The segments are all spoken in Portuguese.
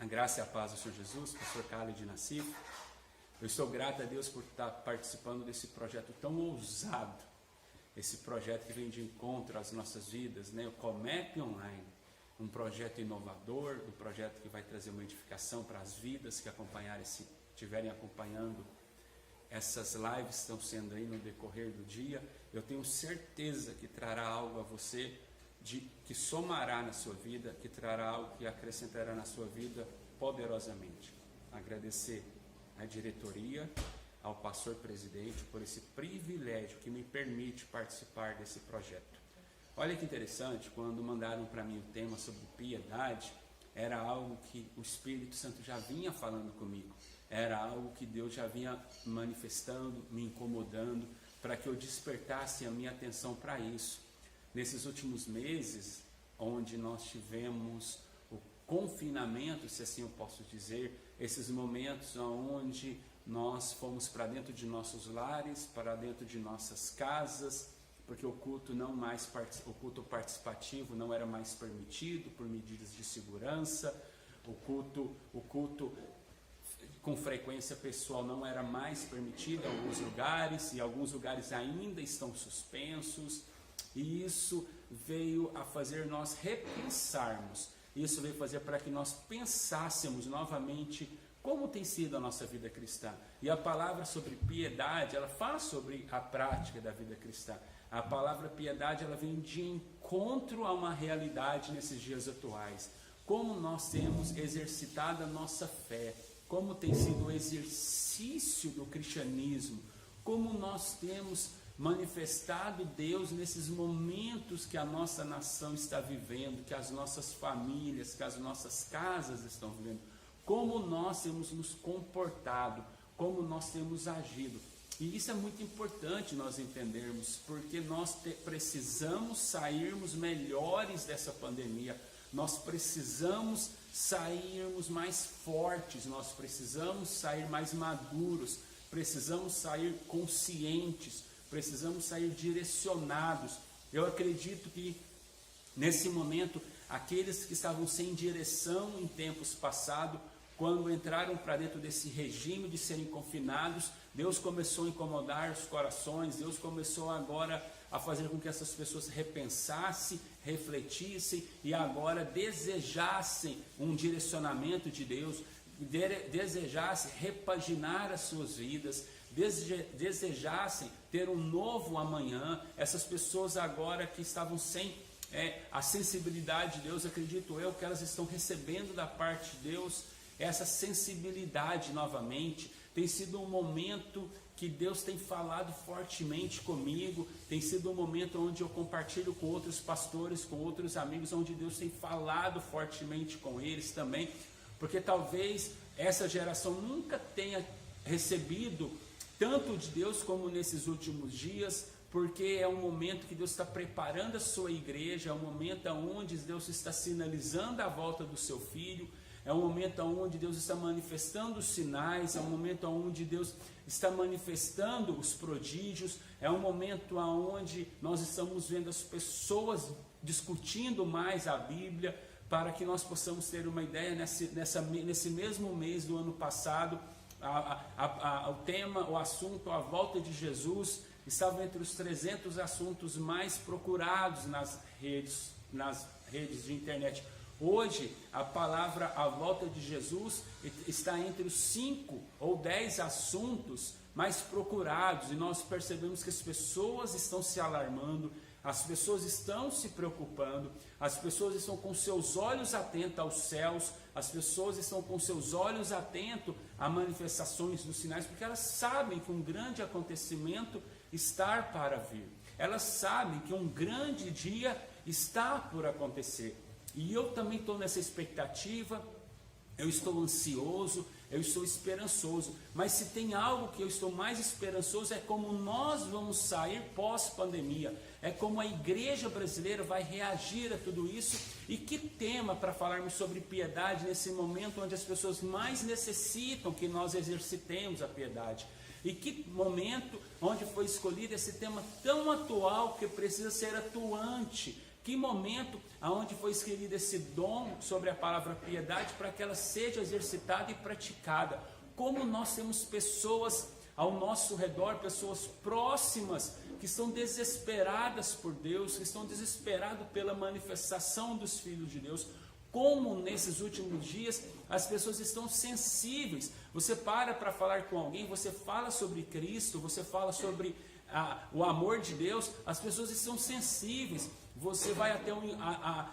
graça e a paz do Senhor Jesus, pastor Khaled Nassif. Eu estou grato a Deus por estar participando desse projeto tão ousado, esse projeto que vem de encontro às nossas vidas, né? O Comep Online, um projeto inovador, um projeto que vai trazer uma edificação para as vidas que acompanharem, se estiverem acompanhando essas lives que estão sendo aí no decorrer do dia. Eu tenho certeza que trará algo a você, que somará na sua vida, que trará algo que acrescentará na sua vida poderosamente. Agradecer à diretoria, ao pastor presidente por esse privilégio que me permite participar desse projeto. Olha que interessante, quando mandaram para mim o tema sobre piedade, era algo que o Espírito Santo já vinha falando comigo, era algo que Deus já vinha manifestando, me incomodando, para que eu despertasse a minha atenção para isso. Nesses últimos meses, onde nós tivemos o confinamento, se assim eu posso dizer, esses momentos onde nós fomos para dentro de nossos lares, para dentro de nossas casas, porque o culto o culto participativo não era mais permitido por medidas de segurança, o culto com frequência pessoal não era mais permitido em alguns lugares, e alguns lugares ainda estão suspensos. E isso veio a fazer nós repensarmos, isso veio fazer para que nós pensássemos novamente como tem sido a nossa vida cristã. E a palavra sobre piedade, ela fala sobre a prática da vida cristã. A palavra piedade, ela vem de encontro a uma realidade nesses dias atuais. Como nós temos exercitado a nossa fé, como tem sido o exercício do cristianismo, como nós temos manifestado Deus nesses momentos que a nossa nação está vivendo, que as nossas famílias, que as nossas casas estão vivendo, como nós temos nos comportado, como nós temos agido. E isso é muito importante nós entendermos, porque nós precisamos sairmos melhores dessa pandemia, nós precisamos sairmos mais fortes, nós precisamos sair mais maduros, precisamos sair conscientes, precisamos sair direcionados. Eu acredito que nesse momento, aqueles que estavam sem direção em tempos passados, quando entraram para dentro desse regime de serem confinados, Deus começou a incomodar os corações, Deus começou agora a fazer com que essas pessoas repensassem, refletissem e agora desejassem um direcionamento de Deus, desejassem repaginar as suas vidas, desejassem ter um novo amanhã. Essas pessoas agora que estavam sem a sensibilidade de Deus, acredito eu que elas estão recebendo da parte de Deus essa sensibilidade novamente. Tem sido um momento que Deus tem falado fortemente comigo, tem sido um momento onde eu compartilho com outros pastores, com outros amigos, onde Deus tem falado fortemente com eles também, porque talvez essa geração nunca tenha recebido tanto de Deus como nesses últimos dias, porque é um momento que Deus está preparando a sua igreja, é um momento onde Deus está sinalizando a volta do seu Filho, é um momento onde Deus está manifestando os sinais, é um momento onde Deus está manifestando os prodígios, é um momento onde nós estamos vendo as pessoas discutindo mais a Bíblia, para que nós possamos ter uma ideia. Nesse mesmo mês do ano passado, o tema, o assunto, a volta de Jesus, estava entre os 300 assuntos mais procurados nas redes de internet. Hoje, a palavra a volta de Jesus está entre os 5 ou 10 assuntos mais procurados, e nós percebemos que as pessoas estão se alarmando, as pessoas estão se preocupando, as pessoas estão com seus olhos atentos aos céus, as pessoas estão com seus olhos atentos a manifestações dos sinais, porque elas sabem que um grande acontecimento está para vir, elas sabem que um grande dia está por acontecer. E eu também estou nessa expectativa, eu estou ansioso, eu estou esperançoso, mas se tem algo que eu estou mais esperançoso é como nós vamos sair pós-pandemia, é como a igreja brasileira vai reagir a tudo isso, e que tema para falarmos sobre piedade nesse momento onde as pessoas mais necessitam que nós exercitemos a piedade. E que momento onde foi escolhido esse tema tão atual, que precisa ser atuante, Que momento aonde foi escolhido esse dom sobre a palavra piedade para que ela seja exercitada e praticada. Como nós temos pessoas ao nosso redor, pessoas próximas, que estão desesperadas por Deus, que estão desesperadas pela manifestação dos filhos de Deus. Como nesses últimos dias as pessoas estão sensíveis. Você para falar com alguém, você fala sobre Cristo, você fala sobre o amor de Deus, as pessoas estão sensíveis. Você vai até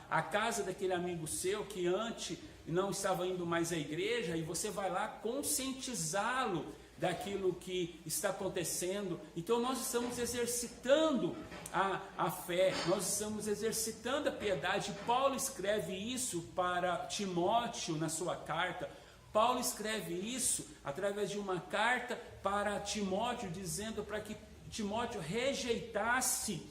a casa daquele amigo seu que antes não estava indo mais à igreja, e você vai lá conscientizá-lo daquilo que está acontecendo. Então nós estamos exercitando a fé, nós estamos exercitando a piedade. Paulo escreve isso para Timóteo na sua carta. Paulo escreve isso através de uma carta para Timóteo, dizendo para que Timóteo rejeitasse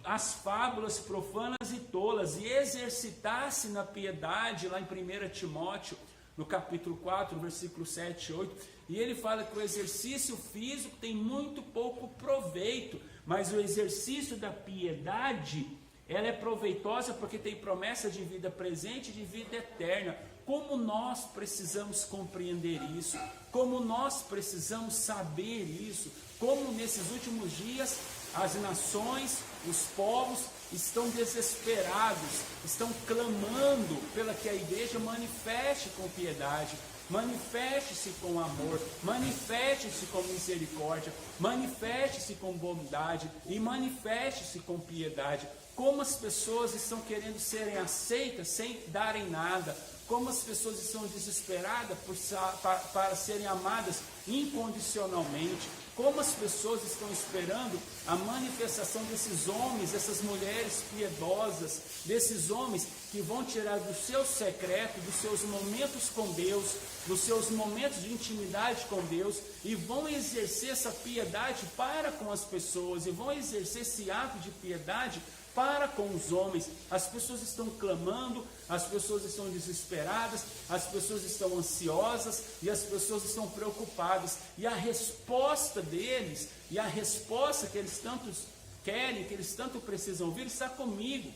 as fábulas profanas e tolas e exercitasse na piedade, lá em 1 Timóteo, no capítulo 4, versículo 7 e 8, e ele fala que o exercício físico tem muito pouco proveito, mas o exercício da piedade, ela é proveitosa porque tem promessa de vida presente e de vida eterna. Como nós precisamos compreender isso, como nós precisamos saber isso, como nesses últimos dias as nações, os povos estão desesperados, estão clamando pela que a igreja manifeste com piedade, manifeste-se com amor, manifeste-se com misericórdia, manifeste-se com bondade e manifeste-se com piedade. Como as pessoas estão querendo serem aceitas sem darem nada, como as pessoas estão desesperadas para serem amadas incondicionalmente, como as pessoas estão esperando a manifestação desses homens, dessas mulheres piedosas, desses homens que vão tirar do seu secreto, dos seus momentos com Deus, dos seus momentos de intimidade com Deus, e vão exercer essa piedade para com as pessoas, e vão exercer esse ato de piedade para com os homens. As pessoas estão clamando, as pessoas estão desesperadas, as pessoas estão ansiosas e as pessoas estão preocupadas. E a resposta deles, e a resposta que eles tanto querem, que eles tanto precisam ouvir, está comigo,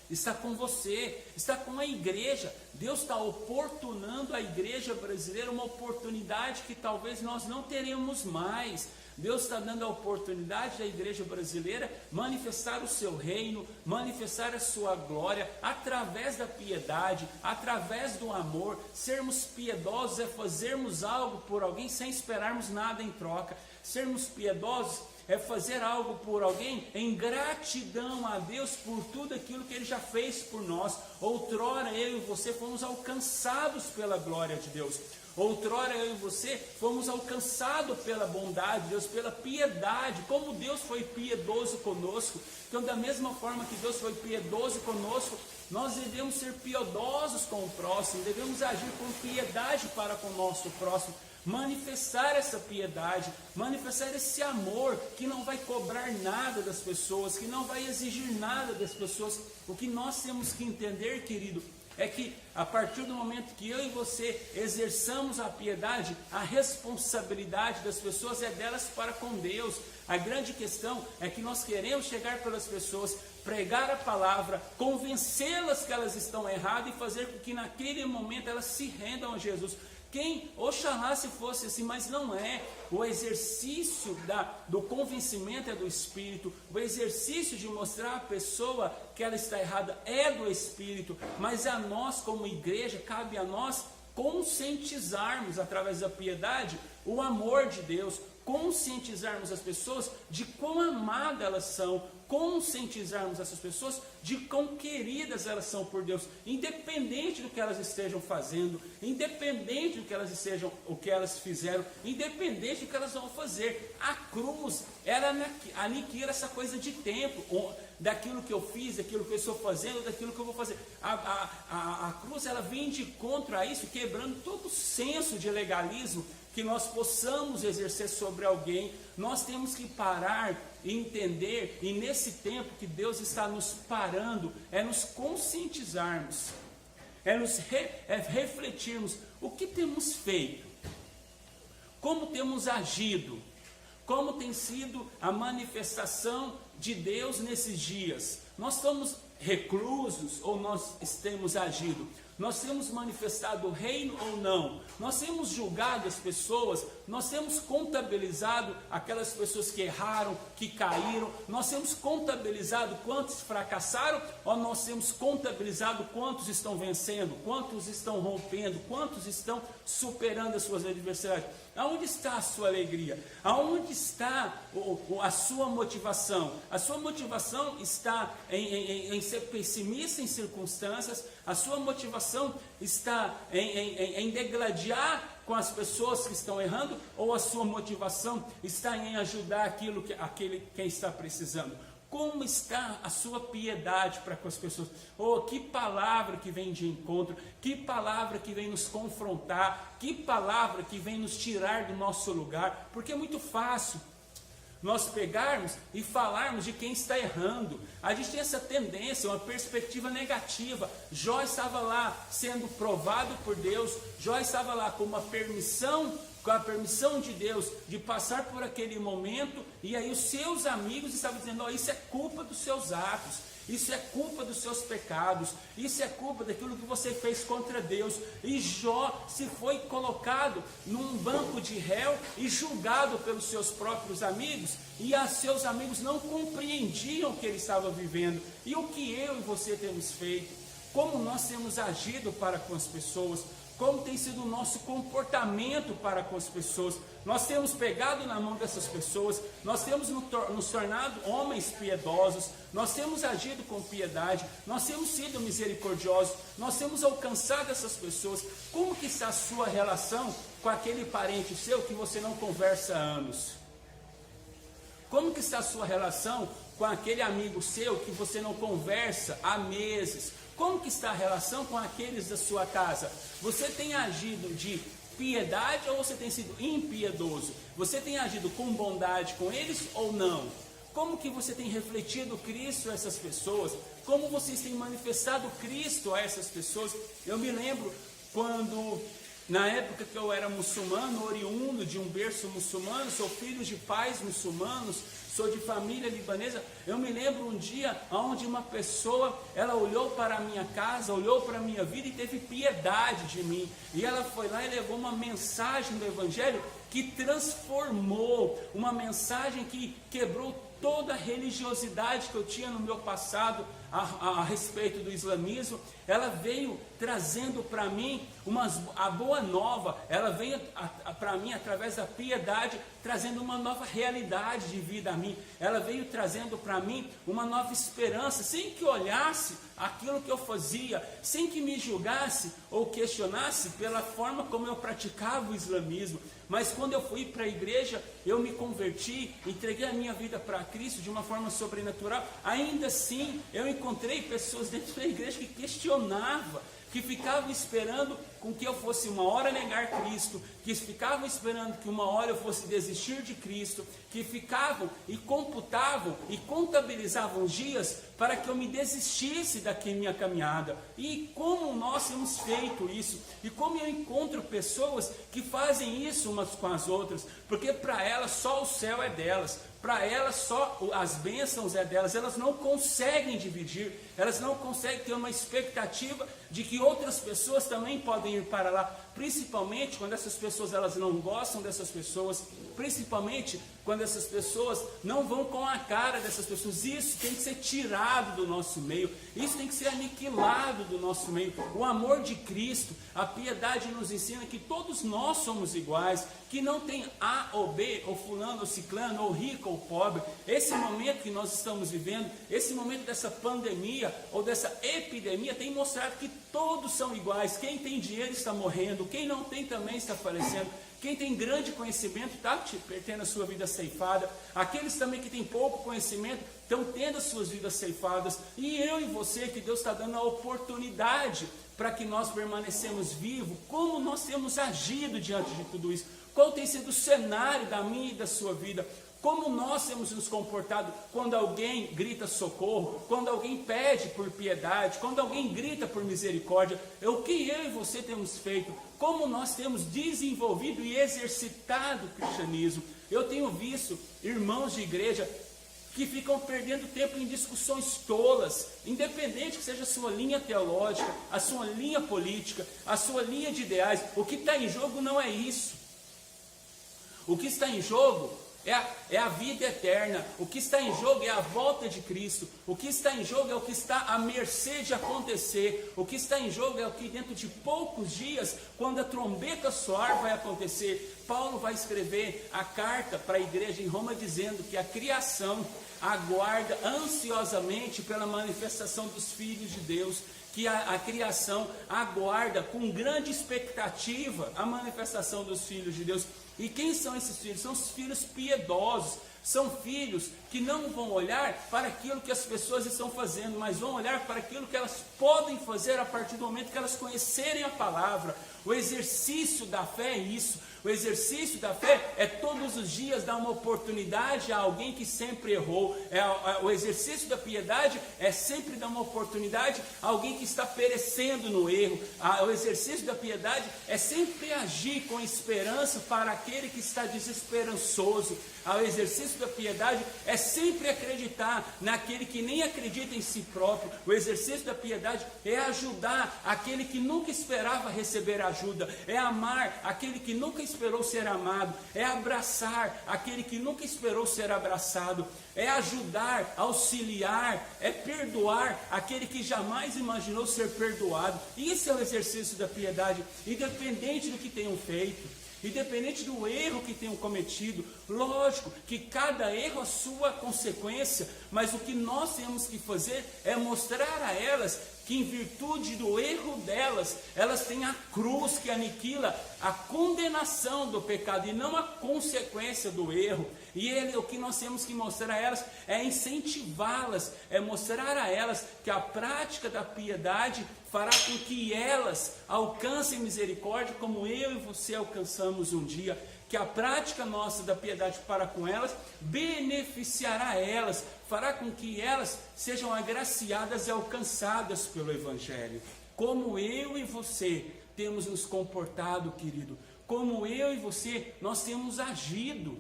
está com você, está com a igreja. Deus está oportunando a igreja brasileira uma oportunidade que talvez nós não teremos mais. Deus está dando a oportunidade da igreja brasileira manifestar o seu reino, manifestar a sua glória, através da piedade, através do amor. Sermos piedosos é fazermos algo por alguém sem esperarmos nada em troca. Sermos piedosos é fazer algo por alguém em gratidão a Deus por tudo aquilo que Ele já fez por nós. Outrora eu e você fomos alcançados pela glória de Deus. Outrora eu e você fomos alcançados pela bondade de Deus, pela piedade, como Deus foi piedoso conosco. Então, da mesma forma que Deus foi piedoso conosco, nós devemos ser piedosos com o próximo, devemos agir com piedade para com o nosso próximo, manifestar essa piedade, manifestar esse amor que não vai cobrar nada das pessoas, que não vai exigir nada das pessoas. O que nós temos que entender, querido, é que a partir do momento que eu e você exerçamos a piedade, a responsabilidade das pessoas é delas para com Deus. A grande questão é que nós queremos chegar pelas pessoas, pregar a palavra, convencê-las que elas estão erradas e fazer com que naquele momento elas se rendam a Jesus. Oxalá se fosse assim, mas não é. O exercício do convencimento é do Espírito, o exercício de mostrar à pessoa que ela está errada é do Espírito, mas a nós como igreja, cabe a nós conscientizarmos através da piedade o amor de Deus, conscientizarmos as pessoas de quão amadas elas são, conscientizarmos essas pessoas de quão queridas elas são por Deus, independente do que elas estejam fazendo, independente do que elas estejam, o que elas fizeram, independente do que elas vão fazer. A cruz, ela aniquila essa coisa de tempo, daquilo que eu fiz, daquilo que eu estou fazendo, daquilo que eu vou fazer. A cruz, ela vem de contra a isso, quebrando todo o senso de legalismo que nós possamos exercer sobre alguém. Nós temos que parar e entender, e nesse tempo que Deus está nos parando, é nos conscientizarmos, é refletirmos o que temos feito, como temos agido, como tem sido a manifestação de Deus nesses dias. Nós estamos reclusos ou nós temos agido? Nós temos manifestado o reino ou não? Nós temos julgado as pessoas? Nós temos contabilizado aquelas pessoas que erraram, que caíram? Nós temos contabilizado quantos fracassaram? Ou nós temos contabilizado quantos estão vencendo? Quantos estão rompendo? Quantos estão superando as suas adversidades? Aonde está a sua alegria? Aonde está a sua motivação? A sua motivação está em ser pessimista em circunstâncias? A sua motivação está em degladiar com as pessoas que estão errando? Ou a sua motivação está em ajudar aquele quem está precisando? Como está a sua piedade para com as pessoas? Oh, que palavra que vem de encontro, que palavra que vem nos confrontar, que palavra que vem nos tirar do nosso lugar, porque é muito fácil nós pegarmos e falarmos de quem está errando. A gente tem essa tendência, uma perspectiva negativa. Jó estava lá sendo provado por Deus, Jó estava lá com a permissão de Deus de passar por aquele momento, e aí os seus amigos estavam dizendo: oh, isso é culpa dos seus atos, isso é culpa dos seus pecados, isso é culpa daquilo que você fez contra Deus. E Jó se foi colocado num banco de réu e julgado pelos seus próprios amigos, e os seus amigos não compreendiam o que ele estava vivendo. E o que eu e você temos feito? Como nós temos agido para com as pessoas? Como tem sido o nosso comportamento para com as pessoas? Nós temos pegado na mão dessas pessoas, nós temos nos tornado homens piedosos, nós temos agido com piedade, nós temos sido misericordiosos, nós temos alcançado essas pessoas. Como que está a sua relação com aquele parente seu que você não conversa há anos? Como que está a sua relação com aquele amigo seu que você não conversa há meses? Como que está a relação com aqueles da sua casa? Você tem agido de piedade ou você tem sido impiedoso? Você tem agido com bondade com eles ou não? Como que você tem refletido Cristo a essas pessoas? Como vocês têm manifestado Cristo a essas pessoas? Eu me lembro quando, na época que eu era muçulmano, oriundo de um berço muçulmano, sou filho de pais muçulmanos, sou de família libanesa. Eu me lembro um dia onde uma pessoa, ela olhou para a minha casa, olhou para a minha vida e teve piedade de mim. E ela foi lá e levou uma mensagem do Evangelho que transformou, uma mensagem que quebrou toda a religiosidade que eu tinha no meu passado a respeito do islamismo. Ela veio trazendo para mim a boa nova. Ela veio para mim através da piedade, trazendo uma nova realidade de vida a mim. Ela veio trazendo para mim uma nova esperança, sem que olhasse aquilo que eu fazia, sem que me julgasse ou questionasse pela forma como eu praticava o islamismo. Mas quando eu fui para a igreja, eu me converti, entreguei a minha vida para Cristo de uma forma sobrenatural. Ainda assim, eu encontrei pessoas dentro da igreja que questionavam, que ficavam esperando com que eu fosse uma hora negar Cristo, que ficavam esperando que uma hora eu fosse desistir de Cristo, que ficavam e computavam e contabilizavam dias para que eu me desistisse da minha caminhada. E como nós temos feito isso, e como eu encontro pessoas que fazem isso umas com as outras, porque para elas só o céu é delas, para elas só as bênçãos é delas, elas não conseguem dividir, elas não conseguem ter uma expectativa de que outras pessoas também podem ir para lá, principalmente quando essas pessoas elas não gostam dessas pessoas, principalmente quando essas pessoas não vão com a cara dessas pessoas. Isso tem que ser tirado do nosso meio, isso tem que ser aniquilado do nosso meio. O amor de Cristo, a piedade nos ensina que todos nós somos iguais, que não tem A ou B, ou fulano ou ciclano, ou rico ou pobre. Esse momento que nós estamos vivendo, esse momento dessa pandemia ou dessa epidemia tem mostrado que todos são iguais. Quem tem dinheiro está morrendo, quem não tem também está falecendo. Quem tem grande conhecimento está tendo a sua vida ceifada. Aqueles também que têm pouco conhecimento estão tendo as suas vidas ceifadas. E eu e você, que Deus está dando a oportunidade para que nós permanecemos vivos. Como nós temos agido diante de tudo isso? Qual tem sido o cenário da minha e da sua vida? Como nós temos nos comportado quando alguém grita socorro, quando alguém pede por piedade, quando alguém grita por misericórdia? O que eu e você temos feito? Como nós temos desenvolvido e exercitado o cristianismo? Eu tenho visto irmãos de igreja que ficam perdendo tempo em discussões tolas, independente que seja a sua linha teológica, a sua linha política, a sua linha de ideais. O que está em jogo não é isso. O que está em jogo é a vida eterna. O que está em jogo é a volta de Cristo. O que está em jogo é o que está à mercê de acontecer. O que está em jogo é o que dentro de poucos dias, quando a trombeta soar, vai acontecer. Paulo vai escrever a carta para a igreja em Roma dizendo que a criação aguarda ansiosamente pela manifestação dos filhos de Deus, que a criação aguarda com grande expectativa a manifestação dos filhos de Deus. E quem são esses filhos? São os filhos piedosos, são filhos que não vão olhar para aquilo que as pessoas estão fazendo, mas vão olhar para aquilo que elas podem fazer a partir do momento que elas conhecerem a palavra. O exercício da fé é isso. O exercício da fé é todos os dias dar uma oportunidade a alguém que sempre errou. O exercício da piedade é sempre dar uma oportunidade a alguém que está perecendo no erro. O exercício da piedade é sempre agir com esperança para aquele que está desesperançoso. O exercício da piedade é sempre acreditar naquele que nem acredita em si próprio. O exercício da piedade é ajudar aquele que nunca esperava receber ajuda. É amar aquele que nunca esperou ser amado. É abraçar aquele que nunca esperou ser abraçado. É ajudar, auxiliar, é perdoar aquele que jamais imaginou ser perdoado. Isso é o exercício da piedade, independente do que tenham feito. Independente do erro que tenham cometido. Lógico que cada erro a sua consequência, mas o que nós temos que fazer é mostrar a elas que em virtude do erro delas, elas têm a cruz que aniquila a condenação do pecado e não a consequência do erro. E o que nós temos que mostrar a elas é incentivá-las, é mostrar a elas que a prática da piedade fará com que elas alcancem misericórdia como eu e você alcançamos um dia. Que a prática nossa da piedade para com elas beneficiará elas, fará com que elas sejam agraciadas e alcançadas pelo Evangelho. Como eu e você temos nos comportado, querido, como eu e você nós temos agido,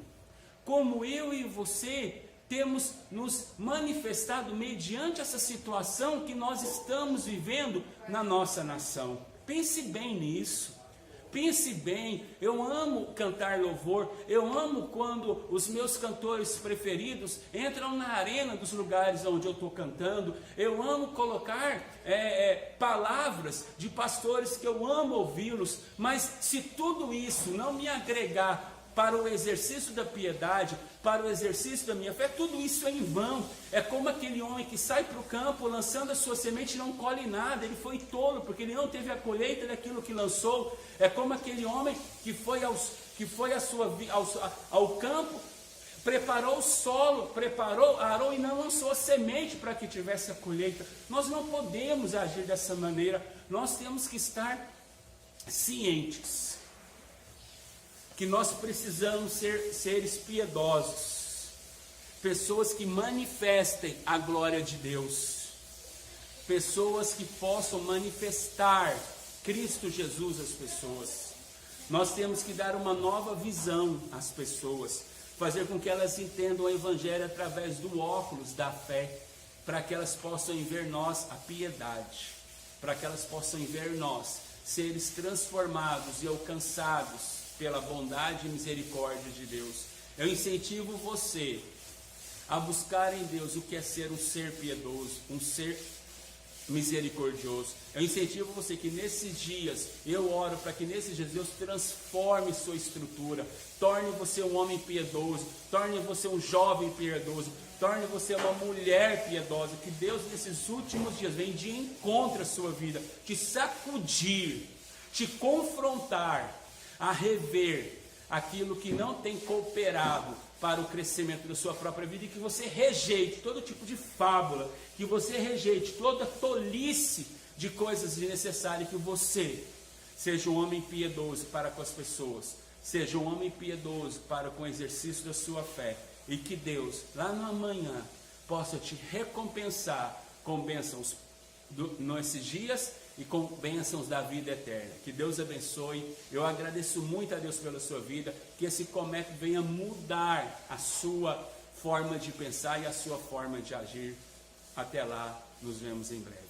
como eu e você temos nos manifestado mediante essa situação que nós estamos vivendo na nossa nação. Pense bem nisso. Pense bem, eu amo cantar louvor, eu amo quando os meus cantores preferidos entram na arena dos lugares onde eu estou cantando, eu amo colocar palavras de pastores que eu amo ouvi-los, mas se tudo isso não me agregar para o exercício da piedade, para o exercício da minha fé, tudo isso é em vão. É como aquele homem que sai para o campo lançando a sua semente e não colhe nada, ele foi tolo, porque ele não teve a colheita daquilo que lançou. É como aquele homem que foi ao campo, preparou o solo, arou e não lançou a semente para que tivesse a colheita. Nós não podemos agir dessa maneira, nós temos que estar cientes que nós precisamos ser seres piedosos, pessoas que manifestem a glória de Deus, pessoas que possam manifestar Cristo Jesus às pessoas. Nós temos que dar uma nova visão às pessoas, fazer com que elas entendam o Evangelho através do óculos da fé, para que elas possam ver nós a piedade, para que elas possam ver nós seres transformados e alcançados pela bondade e misericórdia de Deus. Eu incentivo você a buscar em Deus o que é ser um ser piedoso, um ser misericordioso. Eu incentivo você que nesses dias, eu oro para que nesses dias Deus transforme sua estrutura, torne você um homem piedoso, torne você um jovem piedoso, torne você uma mulher piedosa, que Deus nesses últimos dias venha de encontro à sua vida, te sacudir, te confrontar, a rever aquilo que não tem cooperado para o crescimento da sua própria vida, e que você rejeite todo tipo de fábula, que você rejeite toda tolice de coisas desnecessárias, que você seja um homem piedoso para com as pessoas, seja um homem piedoso para com o exercício da sua fé, e que Deus, lá no amanhã, possa te recompensar com bênçãos nesses dias e com bênçãos da vida eterna. Que Deus abençoe. Eu agradeço muito a Deus pela sua vida, que esse Comep venha mudar a sua forma de pensar e a sua forma de agir. Até lá, nos vemos em breve.